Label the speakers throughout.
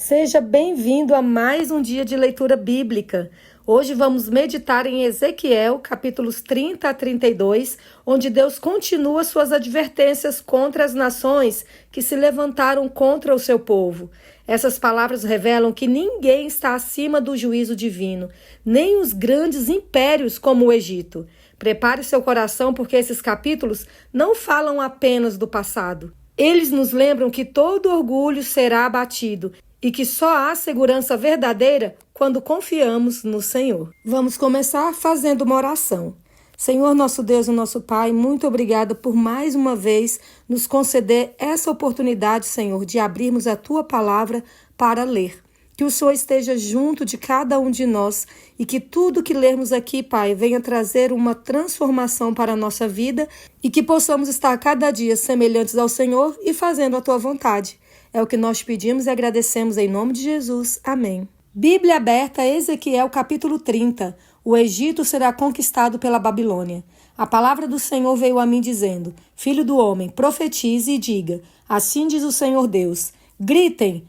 Speaker 1: Seja bem-vindo a mais um dia de leitura bíblica. Hoje vamos meditar em Ezequiel, capítulos 30 a 32, onde Deus continua suas advertências contra as nações que se levantaram contra o seu povo. Essas palavras revelam que ninguém está acima do juízo divino, nem os grandes impérios como o Egito. Prepare seu coração, porque esses capítulos não falam apenas do passado. Eles nos lembram que todo orgulho será abatido e que só há segurança verdadeira quando confiamos no Senhor. Vamos começar fazendo uma oração. Senhor, nosso Deus e nosso Pai, muito obrigada por mais uma vez nos conceder essa oportunidade, Senhor, de abrirmos a Tua palavra para ler. Que o Senhor esteja junto de cada um de nós e que tudo que lermos aqui, Pai, venha trazer uma transformação para a nossa vida e que possamos estar cada dia semelhantes ao Senhor e fazendo a Tua vontade. É o que nós pedimos e agradecemos em nome de Jesus. Amém. Bíblia aberta, Ezequiel capítulo 30. O Egito será conquistado pela Babilônia. A palavra do Senhor veio a mim dizendo: Filho do homem, profetize e diga: assim diz o Senhor Deus. Gritem: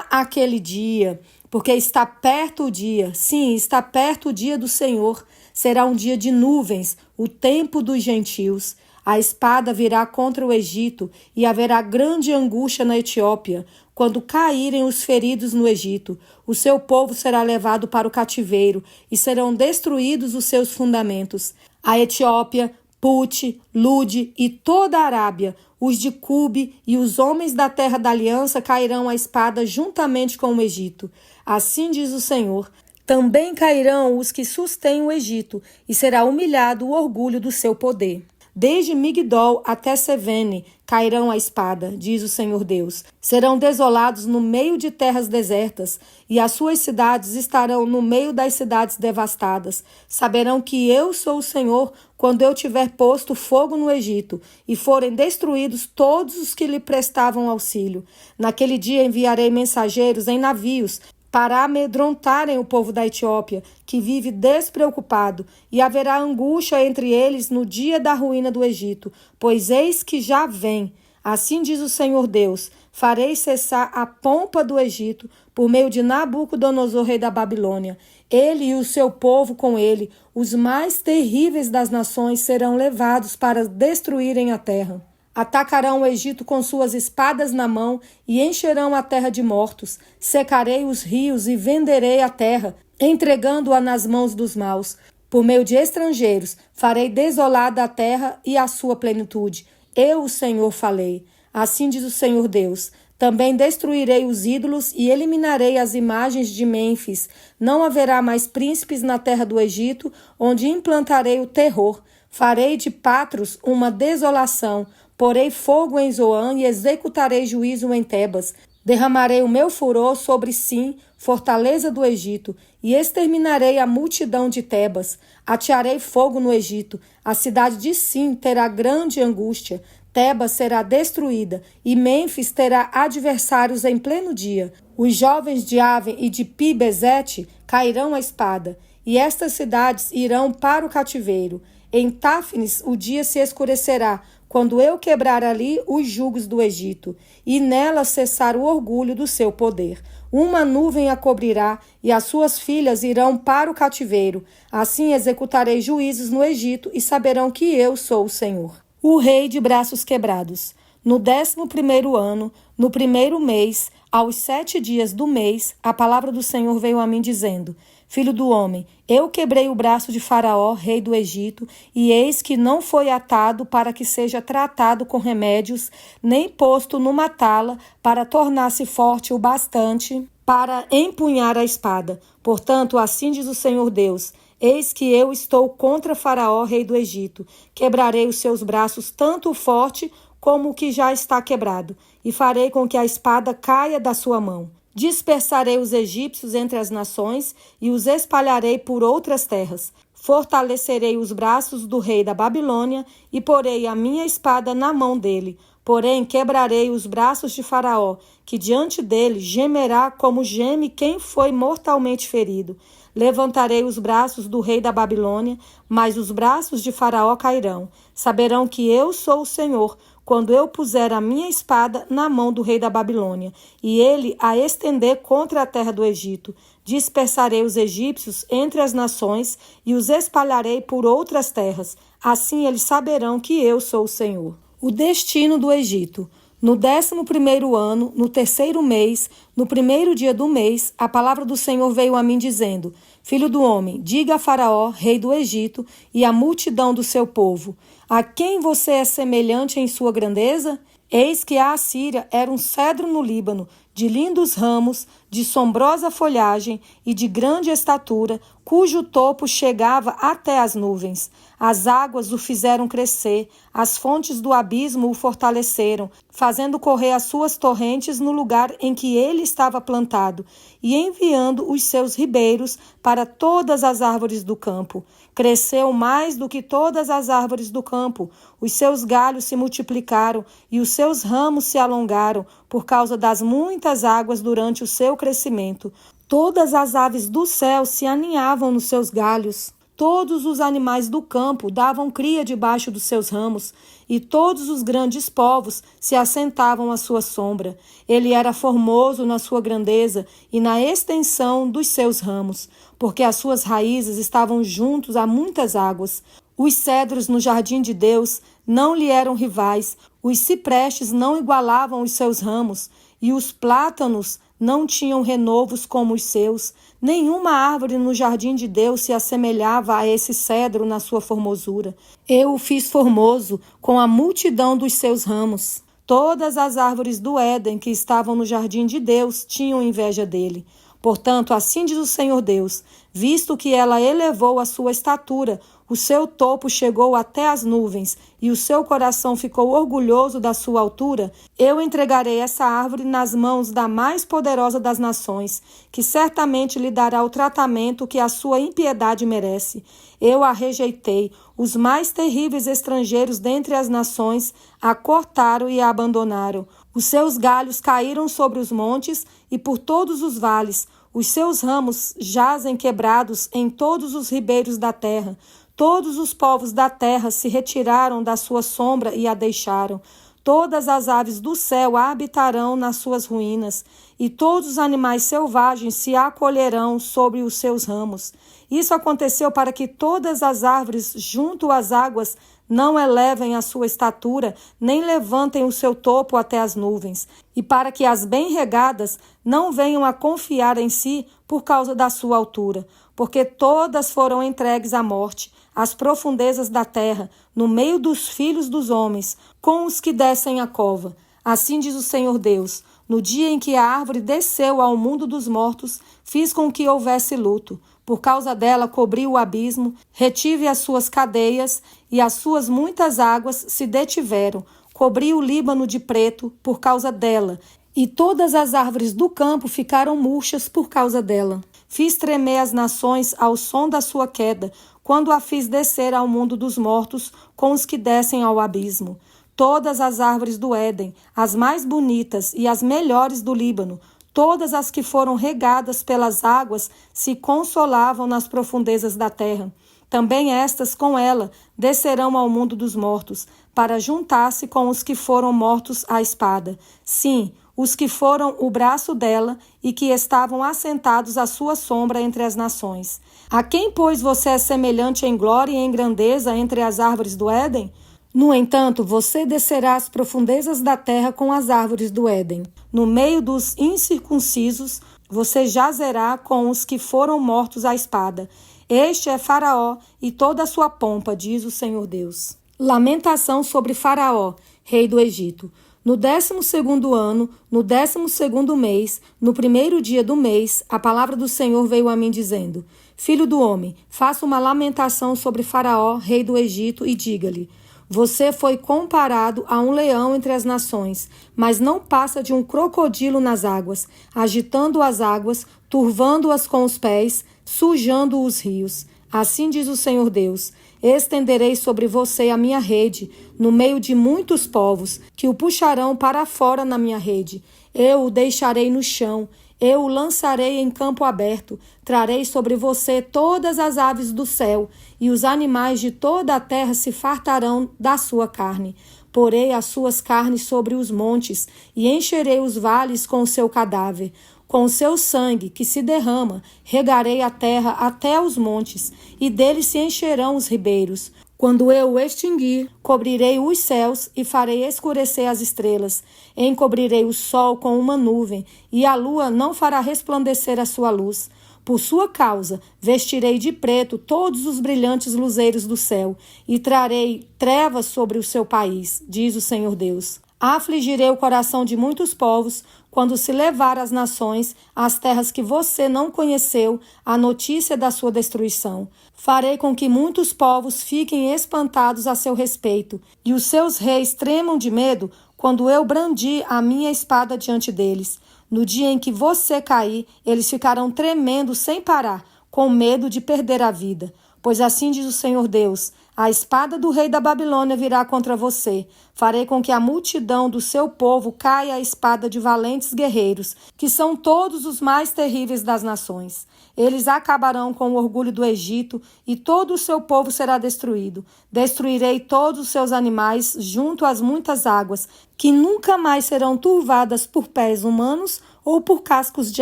Speaker 1: aquele dia, porque está perto o dia. Sim, está perto o dia do Senhor. Será um dia de nuvens, o tempo dos gentios. A espada virá contra o Egito e haverá grande angústia na Etiópia. Quando caírem os feridos no Egito, o seu povo será levado para o cativeiro e serão destruídos os seus fundamentos. A Etiópia, Pute, Lude e toda a Arábia, os de Cube e os homens da terra da aliança cairão à espada juntamente com o Egito. Assim diz o Senhor. Também cairão os que sustêm o Egito e será humilhado o orgulho do seu poder. Desde Migdol até Sevene cairão a espada, diz o Senhor Deus. Serão desolados no meio de terras desertas, e as suas cidades estarão no meio das cidades devastadas. Saberão que eu sou o Senhor quando eu tiver posto fogo no Egito, e forem destruídos todos os que lhe prestavam auxílio. Naquele dia enviarei mensageiros em navios, para amedrontarem o povo da Etiópia, que vive despreocupado, e haverá angústia entre eles no dia da ruína do Egito, pois eis que já vem. Assim diz o Senhor Deus: farei cessar a pompa do Egito por meio de Nabucodonosor, rei da Babilônia. Ele e o seu povo com ele, os mais terríveis das nações, serão levados para destruírem a terra. Atacarão o Egito com suas espadas na mão e encherão a terra de mortos. Secarei os rios e venderei a terra, entregando-a nas mãos dos maus. Por meio de estrangeiros, farei desolada a terra e a sua plenitude. Eu, o Senhor, falei. Assim diz o Senhor Deus. Também destruirei os ídolos e eliminarei as imagens de Mênfis. Não haverá mais príncipes na terra do Egito, onde implantarei o terror. Farei de Patros uma desolação. Porei fogo em Zoã e executarei juízo em Tebas. Derramarei o meu furor sobre Sim, fortaleza do Egito, e exterminarei a multidão de Tebas. Atearei fogo no Egito. A cidade de Sim terá grande angústia. Tebas será destruída, e Mênfis terá adversários em pleno dia. Os jovens de Aven e de Pi-Besete cairão à espada, e estas cidades irão para o cativeiro. Em Táfnis o dia se escurecerá, quando eu quebrar ali os jugos do Egito, e nela cessar o orgulho do seu poder. Uma nuvem a cobrirá, e as suas filhas irão para o cativeiro. Assim executarei juízos no Egito, e saberão que eu sou o Senhor. O rei de braços quebrados. No 11º ano, no 1º mês, aos 7 dias do mês, a palavra do Senhor veio a mim dizendo: Filho do homem, eu quebrei o braço de Faraó, rei do Egito, e eis que não foi atado para que seja tratado com remédios, nem posto numa tala para tornar-se forte o bastante para empunhar a espada. Portanto, assim diz o Senhor Deus: eis que eu estou contra Faraó, rei do Egito. Quebrarei os seus braços, tanto o forte como o que já está quebrado, e farei com que a espada caia da sua mão. Dispersarei os egípcios entre as nações e os espalharei por outras terras. Fortalecerei os braços do rei da Babilônia e porei a minha espada na mão dele. Porém, quebrarei os braços de Faraó, que diante dele gemerá como geme quem foi mortalmente ferido. Levantarei os braços do rei da Babilônia, mas os braços de Faraó cairão. Saberão que eu sou o Senhor, quando eu puser a minha espada na mão do rei da Babilônia, e ele a estender contra a terra do Egito. Dispersarei os egípcios entre as nações e os espalharei por outras terras. Assim eles saberão que eu sou o Senhor. O destino do Egito. No 11º ano, no 3º mês, no 1º dia do mês, a palavra do Senhor veio a mim dizendo: Filho do homem, diga a Faraó, rei do Egito, e à multidão do seu povo: a quem você é semelhante em sua grandeza? Eis que a Assíria era um cedro no Líbano, de lindos ramos, de sombrosa folhagem e de grande estatura, cujo topo chegava até as nuvens. As águas o fizeram crescer, as fontes do abismo o fortaleceram, fazendo correr as suas torrentes no lugar em que ele estava plantado, e enviando os seus ribeiros para todas as árvores do campo. Cresceu mais do que todas as árvores do campo, os seus galhos se multiplicaram e os seus ramos se alongaram, por causa das muitas águas durante o seu crescimento. Todas as aves do céu se aninhavam nos seus galhos. Todos os animais do campo davam cria debaixo dos seus ramos, e todos os grandes povos se assentavam à sua sombra. Ele era formoso na sua grandeza e na extensão dos seus ramos, porque as suas raízes estavam juntos a muitas águas. Os cedros no jardim de Deus não lhe eram rivais, os ciprestes não igualavam os seus ramos, e os plátanos não tinham renovos como os seus. Nenhuma árvore no jardim de Deus se assemelhava a esse cedro na sua formosura. Eu o fiz formoso com a multidão dos seus ramos. Todas as árvores do Éden que estavam no jardim de Deus tinham inveja dele. Portanto, assim diz o Senhor Deus: visto que ela elevou a sua estatura, o seu topo chegou até as nuvens, e o seu coração ficou orgulhoso da sua altura, eu entregarei essa árvore nas mãos da mais poderosa das nações, que certamente lhe dará o tratamento que a sua impiedade merece. Eu a rejeitei. Os mais terríveis estrangeiros dentre as nações a cortaram e a abandonaram. Os seus galhos caíram sobre os montes e por todos os vales. Os seus ramos jazem quebrados em todos os ribeiros da terra. Todos os povos da terra se retiraram da sua sombra e a deixaram. Todas as aves do céu habitarão nas suas ruínas, e todos os animais selvagens se acolherão sobre os seus ramos. Isso aconteceu para que todas as árvores junto às águas não elevem a sua estatura, nem levantem o seu topo até as nuvens, e para que as bem regadas não venham a confiar em si por causa da sua altura, porque todas foram entregues à morte, às profundezas da terra, no meio dos filhos dos homens, com os que descem a cova. Assim diz o Senhor Deus: no dia em que a árvore desceu ao mundo dos mortos, fiz com que houvesse luto. Por causa dela cobri o abismo, retive as suas cadeias, e as suas muitas águas se detiveram. Cobri o Líbano de preto por causa dela, e todas as árvores do campo ficaram murchas por causa dela. Fiz tremer as nações ao som da sua queda, quando a fiz descer ao mundo dos mortos com os que descem ao abismo. Todas as árvores do Éden, as mais bonitas e as melhores do Líbano, todas as que foram regadas pelas águas, se consolavam nas profundezas da terra. Também estas com ela descerão ao mundo dos mortos, para juntar-se com os que foram mortos à espada. Sim, os que foram o braço dela e que estavam assentados à sua sombra entre as nações. A quem, pois, você é semelhante em glória e em grandeza entre as árvores do Éden? No entanto, você descerá às profundezas da terra com as árvores do Éden. No meio dos incircuncisos, você jazerá com os que foram mortos à espada. Este é Faraó e toda a sua pompa, diz o Senhor Deus. Lamentação sobre Faraó, rei do Egito. No 12º ano, no 12º mês, no 1º dia do mês, a palavra do Senhor veio a mim dizendo: Filho do homem, faça uma lamentação sobre Faraó, rei do Egito, e diga-lhe: você foi comparado a um leão entre as nações, mas não passa de um crocodilo nas águas, agitando as águas, turvando-as com os pés, sujando os rios. Assim diz o Senhor Deus: estenderei sobre você a minha rede, no meio de muitos povos, que o puxarão para fora na minha rede. Eu o deixarei no chão, eu o lançarei em campo aberto, trarei sobre você todas as aves do céu, e os animais de toda a terra se fartarão da sua carne. Porei as suas carnes sobre os montes e encherei os vales com o seu cadáver. Com o seu sangue que se derrama, regarei a terra até os montes, e dele se encherão os ribeiros. Quando eu o extinguir, cobrirei os céus e farei escurecer as estrelas. Encobrirei o sol com uma nuvem, e a lua não fará resplandecer a sua luz. Por sua causa, vestirei de preto todos os brilhantes luzeiros do céu, e trarei trevas sobre o seu país, diz o Senhor Deus. Afligirei o coração de muitos povos, quando se levar às nações, às terras que você não conheceu, a notícia da sua destruição. Farei com que muitos povos fiquem espantados a seu respeito, e os seus reis tremam de medo quando eu brandir a minha espada diante deles. No dia em que você cair, eles ficarão tremendo sem parar, com medo de perder a vida. Pois assim diz o Senhor Deus: a espada do rei da Babilônia virá contra você. Farei com que a multidão do seu povo caia a espada de valentes guerreiros, que são todos os mais terríveis das nações. Eles acabarão com o orgulho do Egito, e todo o seu povo será destruído. Destruirei todos os seus animais junto às muitas águas, que nunca mais serão turvadas por pés humanos ou por cascos de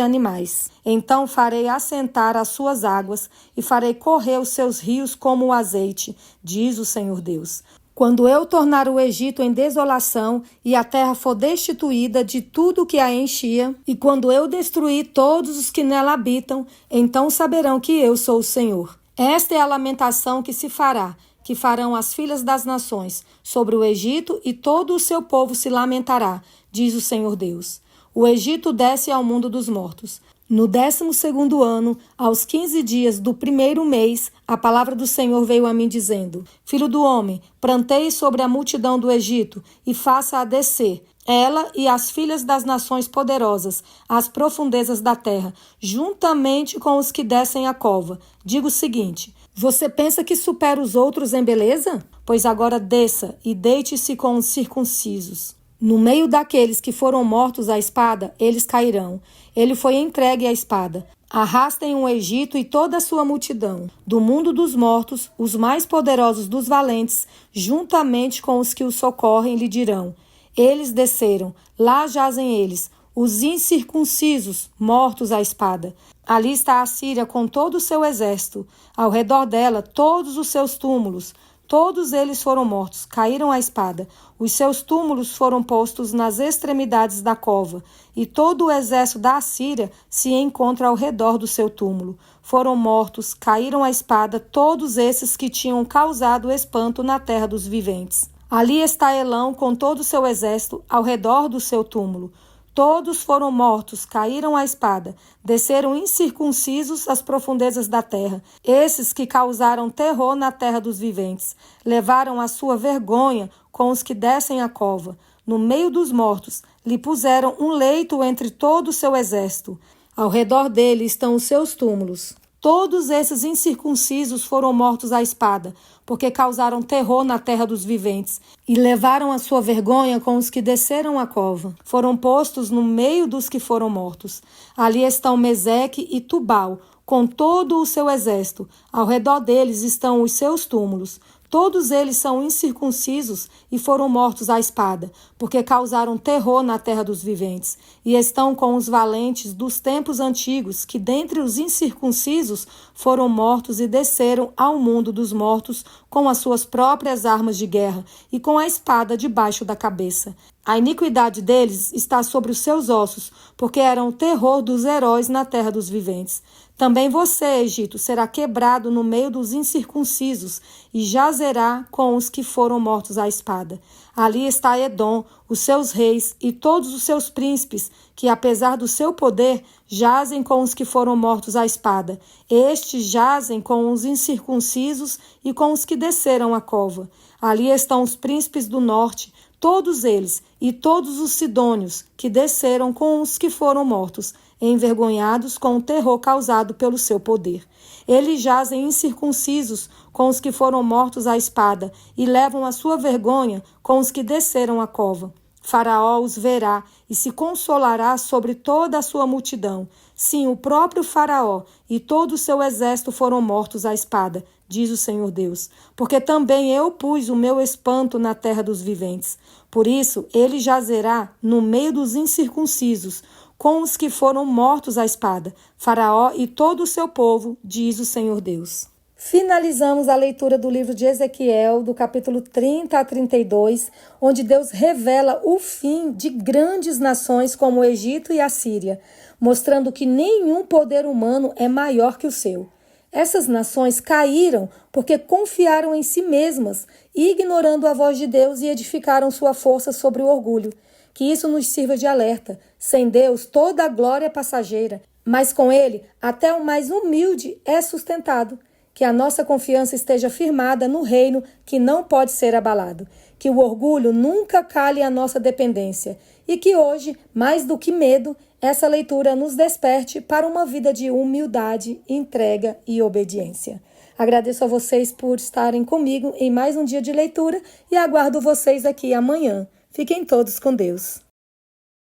Speaker 1: animais. Então farei assentar as suas águas e farei correr os seus rios como o azeite, diz o Senhor Deus. Quando eu tornar o Egito em desolação e a terra for destituída de tudo que a enchia, e quando eu destruir todos os que nela habitam, então saberão que eu sou o Senhor. Esta é a lamentação que se fará, que farão as filhas das nações sobre o Egito, e todo o seu povo se lamentará, diz o Senhor Deus. O Egito desce ao mundo dos mortos. No 12º ano, aos 15 dias do 1º mês, a palavra do Senhor veio a mim dizendo: Filho do homem, pranteie sobre a multidão do Egito e faça-a descer, ela e as filhas das nações poderosas, às profundezas da terra, juntamente com os que descem a cova. Digo o seguinte: você pensa que supera os outros em beleza? Pois agora desça e deite-se com os circuncisos. No meio daqueles que foram mortos à espada, eles cairão. Ele foi entregue à espada. Arrastem o Egito e toda a sua multidão. Do mundo dos mortos, os mais poderosos dos valentes, juntamente com os que o socorrem, lhe dirão: eles desceram, lá jazem eles, os incircuncisos, mortos à espada. Ali está a Síria com todo o seu exército. Ao redor dela, todos os seus túmulos. Todos eles foram mortos, caíram à espada. Os seus túmulos foram postos nas extremidades da cova, e todo o exército da Assíria se encontra ao redor do seu túmulo. Foram mortos, caíram à espada, todos esses que tinham causado espanto na terra dos viventes. Ali está Elão com todo o seu exército ao redor do seu túmulo. Todos foram mortos, caíram à espada, desceram incircuncisos às profundezas da terra. Esses que causaram terror na terra dos viventes, levaram a sua vergonha com os que descem a cova. No meio dos mortos, lhe puseram um leito entre todo o seu exército. Ao redor dele estão os seus túmulos. Todos esses incircuncisos foram mortos à espada, porque causaram terror na terra dos viventes, e levaram a sua vergonha com os que desceram a cova. Foram postos no meio dos que foram mortos. Ali estão Meseque e Tubal, com todo o seu exército. Ao redor deles estão os seus túmulos. Todos eles são incircuncisos e foram mortos à espada, porque causaram terror na terra dos viventes, e estão com os valentes dos tempos antigos, que dentre os incircuncisos foram mortos e desceram ao mundo dos mortos com as suas próprias armas de guerra e com a espada debaixo da cabeça. A iniquidade deles está sobre os seus ossos, porque eram o terror dos heróis na terra dos viventes. Também você, Egito, será quebrado no meio dos incircuncisos e jazerá com os que foram mortos à espada. Ali está Edom, os seus reis e todos os seus príncipes, que apesar do seu poder, jazem com os que foram mortos à espada. Estes jazem com os incircuncisos e com os que desceram a cova. Ali estão os príncipes do norte, todos eles, e todos os sidônios, que desceram com os que foram mortos, envergonhados com o terror causado pelo seu poder. Eles jazem incircuncisos com os que foram mortos à espada, e levam a sua vergonha com os que desceram a cova. Faraó os verá e se consolará sobre toda a sua multidão. Sim, o próprio Faraó e todo o seu exército foram mortos à espada, diz o Senhor Deus. Porque também eu pus o meu espanto na terra dos viventes. Por isso, ele jazerá no meio dos incircuncisos, com os que foram mortos à espada. Faraó e todo o seu povo, diz o Senhor Deus. Finalizamos a leitura do livro de Ezequiel, do capítulo 30 a 32, onde Deus revela o fim de grandes nações como o Egito e a Síria, mostrando que nenhum poder humano é maior que o seu. Essas nações caíram porque confiaram em si mesmas, ignorando a voz de Deus e edificaram sua força sobre o orgulho. Que isso nos sirva de alerta. Sem Deus, toda a glória é passageira, mas com Ele, até o mais humilde é sustentado. Que a nossa confiança esteja firmada no reino que não pode ser abalado. Que o orgulho nunca cale a nossa dependência. E que hoje, mais do que medo, essa leitura nos desperte para uma vida de humildade, entrega e obediência. Agradeço a vocês por estarem comigo em mais um dia de leitura e aguardo vocês aqui amanhã. Fiquem todos com Deus.